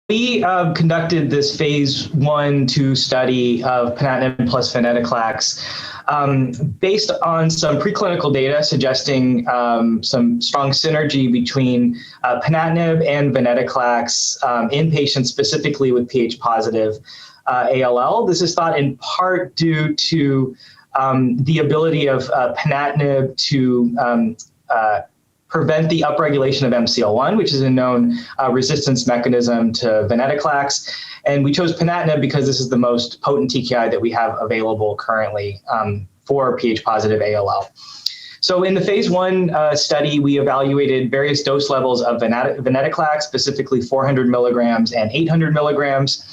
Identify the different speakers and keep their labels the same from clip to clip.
Speaker 1: We conducted this phase 1/2 study of Ponatinib plus Venetoclax based on some preclinical data suggesting some strong synergy between Ponatinib and Venetoclax in patients specifically with Ph-positive ALL. This is thought in part due to the ability of Ponatinib to prevent the upregulation of MCL1, which is a known resistance mechanism to Venetoclax. And we chose Ponatinib because this is the most potent TKI that we have available currently for Ph-positive ALL. So in the phase 1 study, we evaluated various dose levels of Venetoclax, specifically 400 milligrams and 800 milligrams.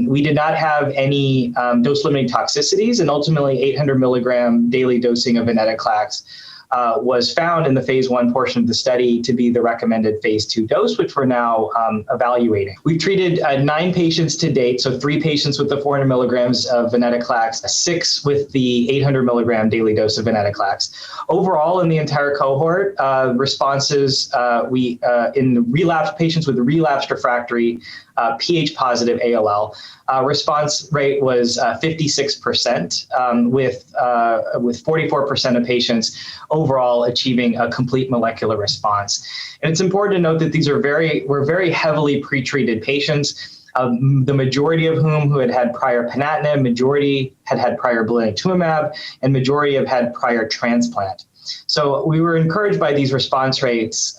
Speaker 1: We did not have any dose-limiting toxicities, and ultimately 800 milligram daily dosing of Venetoclax was found in the phase 1 portion of the study to be the recommended phase 2 dose, which we're now evaluating. We've treated 9 patients to date, so 3 patients with the 400 milligrams of Venetoclax, 6 with the 800 milligram daily dose of Venetoclax. Overall, in the entire cohort, responses in relapsed patients with relapsed refractory Ph-positive ALL, response rate was 56%, with 44% of patients overall achieving a complete molecular response. And it's important to note that these were very heavily pretreated patients, the majority of whom had had prior Ponatinib, majority had had prior blinatumomab, and majority have had prior transplant. So we were encouraged by these response rates,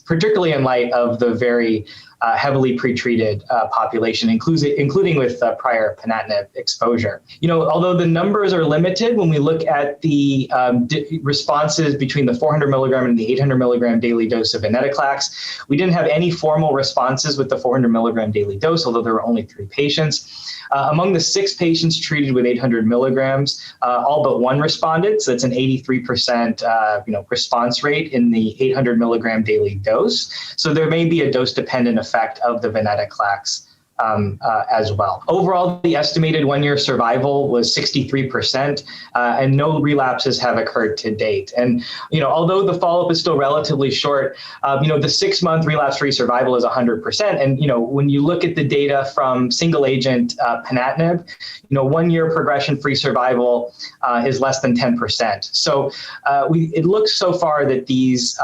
Speaker 1: particularly in light of the very heavily pretreated population, including with prior Ponatinib exposure. Although the numbers are limited, when we look at the responses between the 400 milligram and the 800 milligram daily dose of Venetoclax, we didn't have any formal responses with the 400 milligram daily dose, although there were only 3 patients. Among the 6 patients treated with 800 milligrams, all but 1 responded, so that's an 83% response rate in the 800 milligram daily dose. So there may be a dose-dependent effect of the Venetoclax as well. Overall, the estimated 1-year survival was 63%, and no relapses have occurred to date. And although the follow-up is still relatively short, the 6-month relapse-free survival is 100%. And when you look at the data from single-agent Ponatinib, 1-year progression-free survival is less than 10%. So it looks so far that these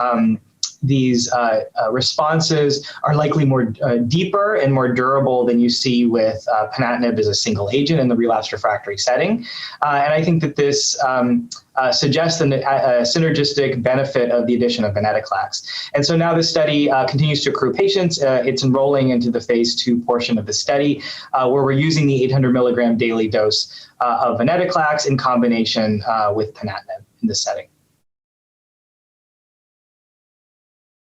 Speaker 1: responses are likely more deeper and more durable than you see with Ponatinib as a single agent in the relapsed refractory setting. And I think that this suggests a synergistic benefit of the addition of Venetoclax. And so now the study continues to accrue patients. It's enrolling into the phase 2 portion of the study, where we're using the 800 milligram daily dose of Venetoclax in combination with Ponatinib in this setting.